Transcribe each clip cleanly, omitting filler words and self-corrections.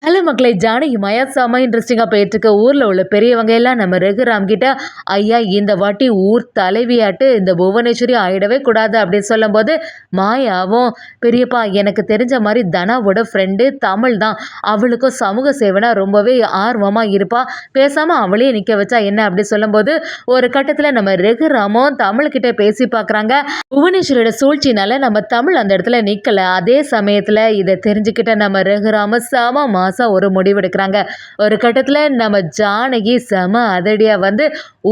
Hello மக்களே, ஜானகி மயா செம்ம இன்ட்ரெஸ்டிங்காக போயிட்டுருக்கு. ஊரில் உள்ள பெரியவங்க எல்லாம் நம்ம ரகுராம் கிட்ட, ஐயா இந்த வாட்டி ஊர் தலைவியாட்டு இந்த புவனேஸ்வரி ஆயிடவே கூடாது அப்படின்னு சொல்லும்போது, மாயாவும் பெரியப்பா எனக்கு தெரிஞ்ச மாதிரி தனாவோட ஃப்ரெண்டு தமிழ் தான், அவளுக்கும் சமூக சேவனா ரொம்பவே ஆர்வமாக இருப்பா, பேசாமல் அவளையே நிற்க வச்சா என்ன அப்படி சொல்லும்போது, ஒரு கட்டத்தில் நம்ம ரகுராமும் தமிழ்கிட்ட பேசி பார்க்குறாங்க. புவனேஸ்வரியோட சூழ்ச்சினால நம்ம தமிழ் அந்த இடத்துல நிற்கலை. அதே சமயத்தில் இதை தெரிஞ்சுக்கிட்ட நம்ம ரகுராம செம ஒரு முடிவெடுக்கிறாங்க. ஒரு கட்டத்தில் நம்ம ஜானகி செம அதிரடியாக வந்து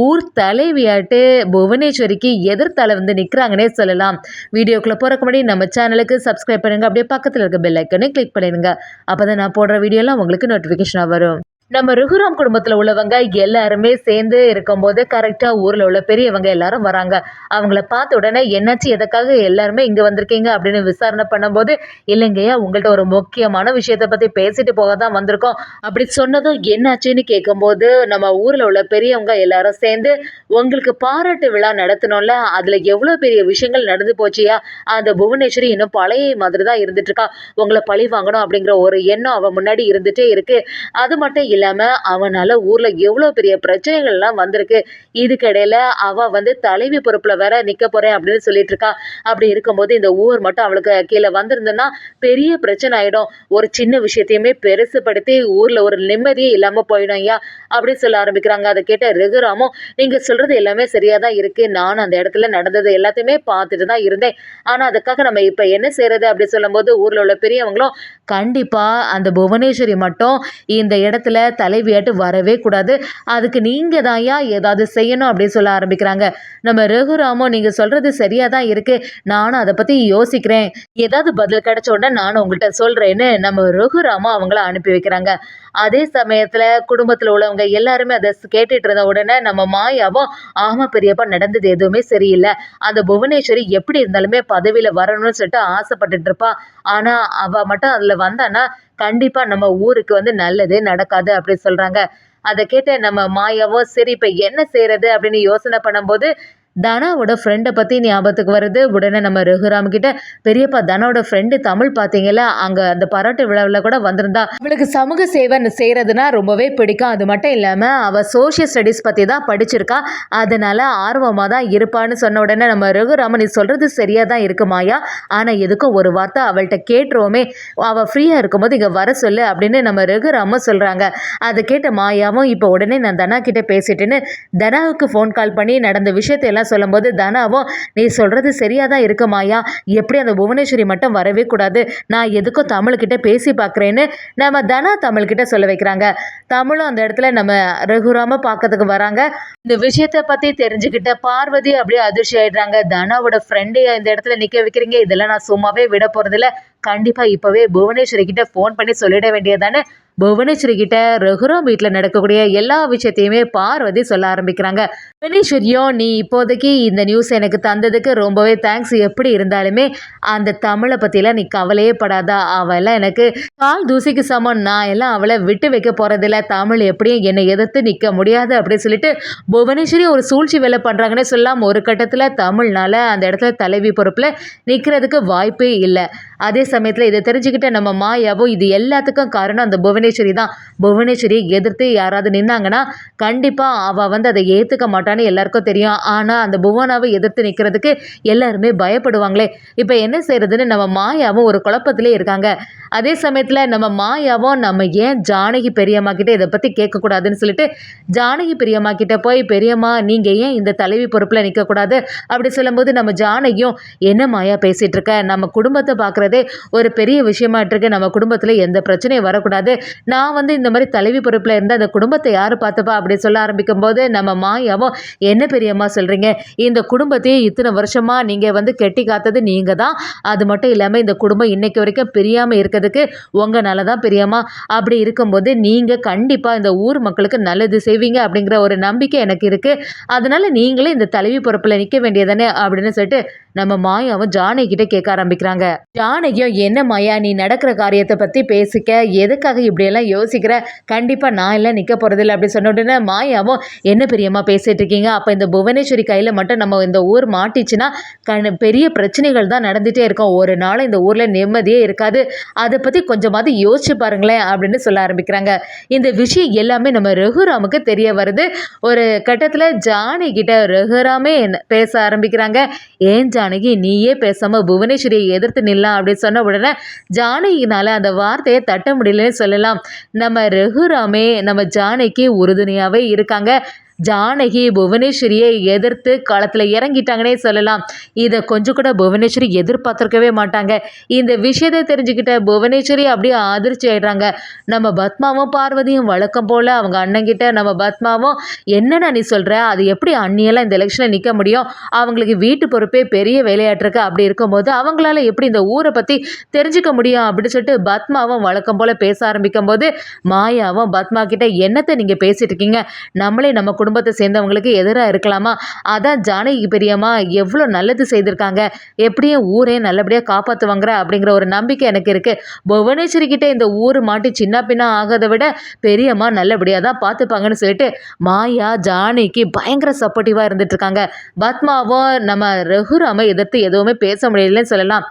ஊர் தலைவியாட்டு புவனேஸ்வரிக்கு எதிர்த்தால வந்து நிற்கிறாங்கன்னே சொல்லலாம். வீடியோக்குள்ளே போகிறக்கு முன்னாடி நம்ம சேனலுக்கு சப்ஸ்கிரைப் பண்ணுங்க, அப்படியே பக்கத்தில் இருக்க பெல் ஐக்கனை கிளிக் பண்ணிடுங்க. அப்போ தான் நான் போடுற வீடியோலாம் உங்களுக்கு நோட்டிஃபிகேஷனாக வரும். நம்ம ரகுராம் குடும்பத்தில் உள்ளவங்க எல்லாருமே சேர்ந்து இருக்கும்போது கரெக்டாக ஊரில் உள்ள பெரியவங்க எல்லாரும் வராங்க. அவங்கள பார்த்த உடனே என்னாச்சு, எதுக்காக எல்லாருமே இங்கே வந்திருக்கீங்க அப்படின்னு விசாரணை பண்ணும்போது, இல்லைங்கய்யா உங்கள்கிட்ட ஒரு முக்கியமான விஷயத்தை பற்றி பேசிட்டு போக தான் வந்திருக்கோம் அப்படி சொன்னதும் என்னாச்சுன்னு கேட்கும்போது, நம்ம ஊரில் உள்ள பெரியவங்க எல்லாரும் சேர்ந்து உங்களுக்கு பாராட்டு விழா நடத்தணும்ல, அதில் எவ்வளோ பெரிய விஷயங்கள் நடந்து போச்சியா, அந்த புவனேஸ்வரி இன்னும் பழைய மாதிரி தான் இருந்துட்டு இருக்கா, உங்களை பழி வாங்கணும் அப்படிங்கிற ஒரு எண்ணம் அவன் முன்னாடி இருந்துகிட்டே இருக்கு. அது மட்டும் இல்லாம அவனால ஊர்ல எவ்வளவு பெரிய பிரச்சனைகள் எல்லாம் வந்திருக்கு. இதுக்கிடையில அவ வந்து தலைவி பொறுப்புல வேற நிக்க போறேன் அப்படின்னு சொல்லிட்டு இருக்கா. அப்படி இருக்கும்போது இந்த ஊர் மட்டும் அவளுக்கு கீழே வந்திருந்ததுன்னா பெரிய பிரச்சனை ஆயிடும். ஒரு சின்ன விஷயத்தையுமே பெருசுப்படுத்தி ஊர்ல ஒரு நிம்மதியே இல்லாம போயிடும் ஐயா அப்படின்னு சொல்ல ஆரம்பிக்கிறாங்க. அதை கேட்ட ரகுராமும், நீங்க சொல்றது எல்லாமே சரியாதான் இருக்கு, நானும் அந்த இடத்துல நடந்தது எல்லாத்தையுமே பார்த்துட்டு தான் இருந்தேன், ஆனா அதுக்காக நம்ம இப்ப என்ன செய்யறது அப்படி சொல்லும் போது, ஊர்ல உள்ள பெரியவங்களும் கண்டிப்பா அந்த புவனேஸ்வரி மட்டும் இந்த இடத்துல தலைவியாட்டு வரவே கூடாது, அதுக்கு நீங்க தான்யா ஏதாவது செய்யணும் அப்படின்னு சொல்ல ஆரம்பிக்கிறாங்க. நம்ம ரகுராமும், நீங்க சொல்றது சரியா தான் இருக்கு, நானும் அதை பத்தி யோசிக்கிறேன், ஏதாவது பதில் கிடைச்ச உடனே நானும் உங்கள்கிட்ட சொல்றேன்னு நம்ம ரகுராமும் அவங்கள அனுப்பி வைக்கிறாங்க. அதே சமயத்துல குடும்பத்துல உள்ளவங்க எல்லாருமே அதை கேட்டுட்டு இருந்த உடனே நம்ம மாயாவும், ஆமா பெரியப்பா நடந்தது எதுவுமே சரியில்லை, அந்த புவனேஸ்வரி எப்படி இருந்தாலுமே பதவியில வரணும்னு சொல்லிட்டு ஆசைப்பட்டுட்டு இருப்பா, ஆனா அவ மட்டும் அதுல வந்தானா கண்டிப்பா நம்ம ஊருக்கு வந்து நல்லதே நடக்காது அப்படி சொல்றாங்க. அதை கேட்ட நம்ம மாயாவும், சரி இப்ப என்ன செய்யறது அப்படின்னு யோசனை பண்ணும்போது, தனாவோட ஃப்ரெண்டை பற்றி ஞாபகத்துக்கு வருது. உடனே நம்ம ரகுராம் கிட்ட, பெரியப்பா தனாவோட ஃப்ரெண்டு தமிழ் பார்த்தீங்களா, அங்கே அந்த பாராட்டு விழாவில் கூட வந்திருந்தா, அவளுக்கு சமூக சேவை செய்கிறதுனா ரொம்பவே பிடிக்கும், அது மட்டும் இல்லாமல் அவள் சோஷியல் ஸ்டடீஸ் பற்றி தான் படிச்சிருக்கா, அதனால் ஆர்வமாக தான் இருப்பான்னு சொன்ன உடனே நம்ம ரகுராமன், நீ சொல்கிறது சரியாக தான் இருக்கு மாயா, ஆனால் எதுக்கும் ஒரு வார்த்தை அவள்கிட்ட கேட்டுருவோமே, அவள் ஃப்ரீயாக இருக்கும்போது இங்கே வர சொல்லு அப்படின்னு நம்ம ரகுராமன் சொல்கிறாங்க. அதை கேட்ட மாயாவும், இப்போ உடனே நான் தனா கிட்டே பேசிட்டேன்னு தனாவுக்கு ஃபோன் கால் பண்ணி நடந்த விஷயத்தை சொல்லும்போது, தனாவும் நீ சொல்றது சரியா தான் இருக்கு மாயா, எப்படி அந்த புவனேஸ்வரி மட்டும் வரவே கூடாது, நான் எதுக்கும் தமிழ்கிட்ட பேசி பார்க்குறேன்னு நம்ம தனா தமிழ்கிட்ட சொல்ல வைக்கிறாங்க. தமிழும் அந்த இடத்துல நம்ம ரகுராம பார்க்கறதுக்கு வராங்க. இந்த விஷயத்தை பற்றி தெரிஞ்சுக்கிட்ட பார்வதி அப்படியே அதிர்ச்சி ஆயிடுறாங்க. தனாவோட ஃப்ரெண்டை இந்த இடத்துல நிற்க வைக்கிறீங்க, இதெல்லாம் நான் சும்மாவே விட போகிறதில்ல, கண்டிப்பாக இப்போவே புவனேஸ்வரி கிட்ட ஃபோன் பண்ணி சொல்லிட வேண்டியதானே. புவனேஸ்வரி கிட்ட ரகுராம் வீட்டில் நடக்கக்கூடிய எல்லா விஷயத்தையுமே பார்வதி சொல்ல ஆரம்பிக்கிறாங்க. புவனேஸ்வரியும், நீ இப்போதைக்கு இந்த நியூஸ் எனக்கு தந்ததுக்கு ரொம்பவே தேங்க்ஸ், எப்படி இருந்தாலுமே அந்த தமிழை பற்றிலாம் நீ கவலையே படாதா, அவெல்லாம் எனக்கு கால் தூசிக்கு சமம், நான் எல்லாம் அவளை விட்டு வைக்க போகிறதில்ல, தமிழ் எப்படியும் என்னை எதிர்த்து நிற்க முடியாது அப்படின்னு சொல்லிட்டு புவனேஸ்வரி ஒரு சூழ்ச்சி வேலை பண்ணுறாங்கன்னே சொல்லலாம். ஒரு கட்டத்தில் தமிழ்னால அந்த இடத்துல தலைவி பொறுப்பில் நிற்கிறதுக்கு வாய்ப்பே இல்லை. அதே சமயத்தில் இதை தெரிஞ்சுக்கிட்ட நம்ம மாயாவோ, இது எல்லாத்துக்கும் காரணம் அந்த புவனேஸ்வரி தான், புவனேஸ்வரியை எதிர்த்து யாராவது நின்னாங்கன்னா கண்டிப்பாக அவள் வந்து அதை ஏற்றுக்க மாட்டான்னு எல்லாருக்கும் தெரியும், ஆனால் அந்த புவனாவை எதிர்த்து நிற்கிறதுக்கு எல்லாருமே பயப்படுவாங்களே, இப்போ என்ன செய்யறதுன்னு நம்ம மாயாவும் ஒரு குழப்பத்திலே இருக்காங்க. அதே சமயத்தில் நம்ம மாயாவும், நம்ம ஏன் ஜானகி பெரியம்மா கிட்ட இதை பற்றி கேட்கக்கூடாதுன்னு சொல்லிட்டு ஜானகி பெரியம்மா கிட்ட போய், பெரியம்மா நீங்கள் ஏன் இந்த தலைவி பொறுப்பில் நிற்கக்கூடாது அப்படி சொல்லும்போது, நம்ம ஜானகியும், என்ன மாயா பேசிகிட்டு இருக்க, நம்ம குடும்பத்தை பார்க்குறதே ஒரு பெரிய விஷயமாட்டு இருக்கு, நம்ம குடும்பத்தில் எந்த பிரச்சனையும் வரக்கூடாது, நான் வந்து இந்த மாதிரி தலைவி பொறுப்பில் இருந்தால் அந்த குடும்பத்தை யார் பார்த்துப்பா அப்படி சொல்ல ஆரம்பிக்கும் போது, நம்ம மாயாவும், என்ன பெரியம்மா சொல்கிறீங்க, இந்த குடும்பத்தையே இத்தனை வருஷமாக நீங்கள் வந்து கெட்டி காத்தது நீங்கள் தான், அது மட்டும் இல்லாமல் இந்த குடும்பம் இன்னைக்கு வரைக்கும் பிரியாமல் இருக்கிறதுக்கு உங்களால தான் பெரியம்மா, அப்படி இருக்கும்போது நீங்கள் கண்டிப்பாக இந்த ஊர் மக்களுக்கு நல்லது செய்வீங்க அப்படிங்கிற ஒரு நம்பிக்கை எனக்கு இருக்குது, அதனால நீங்களே இந்த தலைவி பொறுப்பில் நிற்க வேண்டியதானே அப்படின்னு சொல்லிட்டு நம்ம மாயாவும் ஜானகி கிட்ட கேட்க ஆரம்பிக்கிறாங்க. ஜானகி ஜானகியும் என்ன மாயா நீ நடக்கிற காரியத்தை பற்றி பேசிக்க எதுக்காக இப்படியெல்லாம் யோசிக்கிற, கண்டிப்பாக நான் எல்லாம் நிற்க போகிறதில்ல அப்படி சொன்ன உடனே மாயாவும் என்ன பெரியம்மா பேசிகிட்டு இருக்கீங்க, அப்போ இந்த புவனேஸ்வரி கையில் மட்டும் நம்ம இந்த ஊர் மாட்டிச்சுன்னா பெரிய பிரச்சனைகள் தான் நடந்துகிட்டே இருக்கும், ஒரு நாள் இந்த ஊரில் நிம்மதியே இருக்காது, அதை பற்றி கொஞ்சமாவது யோசிச்சு பாருங்களேன் அப்படின்னு சொல்ல ஆரம்பிக்கிறாங்க. இந்த விஷயம் எல்லாமே நம்ம ரகுராமுக்கு தெரிய வருது. ஒரு கட்டத்தில் ஜானகி கிட்ட ரகுராமே பேச ஆரம்பிக்கிறாங்க. ஏன் ஜானகி நீயே பேசாமல் புவனேஸ்வரியை எதிர்த்து நில்லாம் அப்படின்னு சொன்ன உடனே ஜானகினால அந்த வார்த்தையை தட்ட முடியலன்னு சொல்லலாம். நம்ம ரகுராமே நம்ம ஜானகிக்கு உறுதுணையாகவே இருக்காங்க. ஜானகி புவனேஸ்வரியை எதிர்த்து களத்தில் இறங்கிட்டாங்கன்னே சொல்லலாம். இதை கொஞ்சம் கூட புவனேஸ்வரி எதிர்பார்த்துருக்கவே மாட்டாங்க. இந்த விஷயத்தை தெரிஞ்சுக்கிட்ட புவனேஸ்வரி அப்படியே அதிர்ச்சி ஆயிடுறாங்க. நம்ம பத்மாவும் பார்வதியும் வழக்கம் போல் அவங்க அண்ணங்கிட்ட நம்ம பத்மாவும் என்னென்ன நீ சொல்கிற, அது எப்படி அண்ணியெல்லாம் இந்த எலெக்ஷனில் நிற்க முடியும், அவங்களுக்கு வீட்டு பொறுப்பே பெரிய விளையாட்டுருக்கு, அப்படி இருக்கும்போது அவங்களால எப்படி இந்த ஊரை பற்றி தெரிஞ்சுக்க முடியும் அப்படின்னு சொல்லிட்டு பத்மாவும் வழக்கம் போல் பேச ஆரம்பிக்கும் போது மாயாவும் பத்மா கிட்ட என்னத்தை நீங்கள் பேசிட்டு இருக்கீங்க, நம்மளே நம்ம குடும்பத்தை சேர்ந்தவங்களுக்கு எதிராக இருக்கலாமா, அதான் ஜானகி பெரியம்மா எவ்வளோ நல்லது செய்திருக்காங்க, எப்படியும் ஊரே நல்லபடியாக காப்பாற்றுவாங்கிற அப்படிங்கிற ஒரு நம்பிக்கை எனக்கு இருக்குது, புவனேஸ்வரி கிட்டே இந்த ஊர் மாட்டி சின்ன பின்னா ஆகாத விட பெரியம்மா நல்லபடியாக தான் பார்த்துப்பாங்கன்னு சொல்லிட்டு மாயா ஜானகிக்கு பயங்கர சப்போர்ட்டிவாக இருந்துட்டு இருக்காங்க. பத்மாவும் நம்ம ரகுராமை எதிர்த்து எதுவுமே பேச முடியலன்னு சொல்லலாம்.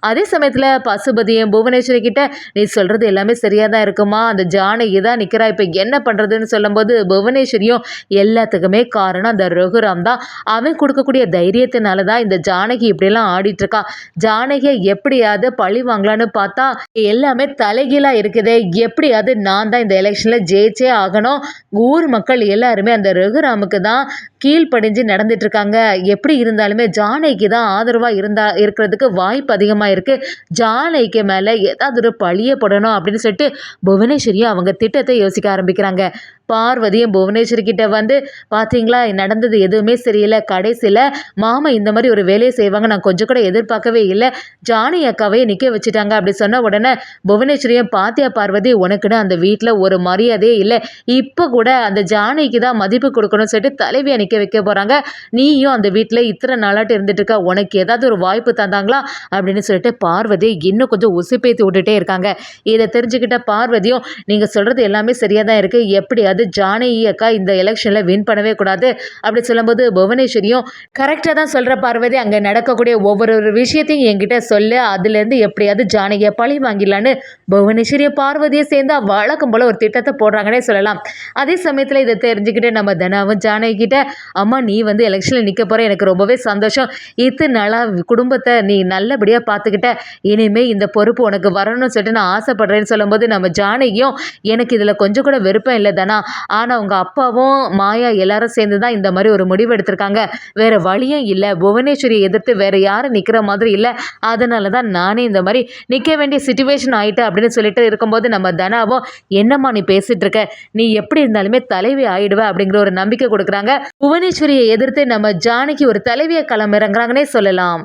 அதே சமயத்தில் பசுபதியும் புவனேஸ்வரி கிட்ட நீ சொல்கிறது எல்லாமே சரியாக தான் இருக்குமா, அந்த ஜானகி தான் நிற்கிறா, இப்போ என்ன பண்ணுறதுன்னு சொல்லும்போது புவனேஸ்வரியும் எல்லாத்துக்குமே காரணம் அந்த ரகுராம் தான், அவன் கொடுக்கக்கூடிய தைரியத்தினால தான் இந்த ஜானகி இப்படிலாம் ஆடிட்டுருக்கா, ஜானகியை எப்படியாவது பழி வாங்கலான்னு பார்த்தா எல்லாமே தலைகீழாக இருக்குதே, எப்படியாவது நான் தான் இந்த எலெக்ஷனில் ஜெயிச்சே ஆகணும், ஊர் மக்கள் எல்லாருமே அந்த ரகுராமுக்கு தான் கீழ்ப்படிஞ்சு நடந்துட்டு இருக்காங்க, எப்படி இருந்தாலுமே ஜானகிக்கு தான் ஆதரவாக இருக்கிறதுக்கு வாய்ப்பு அதிகமாக இருக்குது, ஜானகிக்கு மேலே ஏதாவது ஒரு பழிய போடணும் அப்படின்னு சொல்லிட்டு புவனேஸ்வரியும் அவங்க திட்டத்தை யோசிக்க ஆரம்பிக்கிறாங்க. பார்வதியும் புவனேஸ்வரி கிட்ட வந்து பார்த்தீங்களா நடந்தது எதுவுமே சரியில்லை, கடைசியில் மாமா இந்த மாதிரி ஒரு வேலையை செய்வாங்க நான் கொஞ்சம் கூட எதிர்பார்க்கவே இல்லை, ஜானி அக்காவையே நிற்க வச்சுட்டாங்க அப்படி சொன்ன உடனே புவனேஸ்வரியும் பாத்தியா பார்வதி உனக்குன்னு அந்த வீட்டில் ஒரு மரியாதையே இல்லை, இப்போ கூட அந்த ஜானகிக்கு தான் மதிப்பு கொடுக்கணும்னு சொல்லிட்டு தலைவியை நிற்க வைக்க போகிறாங்க, நீயும் அந்த வீட்டில் இத்தனை நாளாட்டு இருந்துட்டு இருக்க, உனக்கு ஏதாவது ஒரு வாய்ப்பு தந்தாங்களா அப்படின்னு சொல்லிட்டு பார்வதி இன்னும் கொஞ்சம் உசுப்பேத்தி விட்டுட்டே இருக்காங்க. இதை தெரிஞ்சுக்கிட்ட பார்வதியும் நீங்கள் சொல்கிறது எல்லாமே சரியாக தான் இருக்குது, எப்படி அது ஜானகி அக்கா இந்த எலெக்ஷனில் வின் பண்ணவே கூடாது அப்படி சொல்லும்போது புவனேஸ்வரியும் கரெக்டாக தான் சொல்கிற பார்வதி, அங்கே நடக்கக்கூடிய ஒவ்வொரு விஷயத்தையும் என்கிட்ட சொல்லு, அதுலேருந்து எப்படியாவது ஜானகியை பழி வாங்கிடலான்னு புவனேஸ்வரியை பார்வதியை சேர்ந்து வழக்கம் போல் ஒரு திட்டத்தை போடுறாங்கன்னே சொல்லலாம். அதே சமயத்தில் இதை தெரிஞ்சுக்கிட்டு நம்ம தனாவும் ஜானகி கிட்ட அம்மா நீ வந்து எலெக்ஷனில் நிற்க போகிற, எனக்கு ரொம்பவே சந்தோஷம், இத்தனை நாளாக குடும்பத்தை நீ நல்லபடியாக பார்த்துக்கிட்ட, இனிமேல் இந்த பொறுப்பு உனக்கு வரணும்னு சொல்லிட்டு நான் ஆசைப்படுறேன்னு சொல்லும்போது நம்ம ஜானகியும் எனக்கு இதில் கொஞ்சம் கூட விருப்பம் இல்லை தானா, ஆனால் உங்கள் அப்பாவும் மாயா எல்லாரும் சேர்ந்து தான் இந்த மாதிரி ஒரு முடிவு எடுத்திருக்காங்க, வேறு வழியும் இல்லை, புவனேஸ்வரியை எதிர்த்து வேறு யாரும் நிற்கிற மாதிரி இல்லை, அதனால தான் நானே இந்த மாதிரி நிற்க வேண்டிய சிச்சுவேஷன் ஆகிட்டு அப்படின்னு சொல்லிட்டு இருக்கும்போது நம்ம தனாவும் என்னம்மா நீ பேசிகிட்டு இருக்க, நீ எப்படி இருந்தாலுமே தலைவி ஆயிடுவ அப்படிங்கிற ஒரு நம்பிக்கை கொடுக்குறாங்க. புவனேஸ்வரியை எதிர்த்து நம்ம ஜானகி ஒரு தலைவியை களமிறங்குறாங்கன்னே சொல்லலாம்.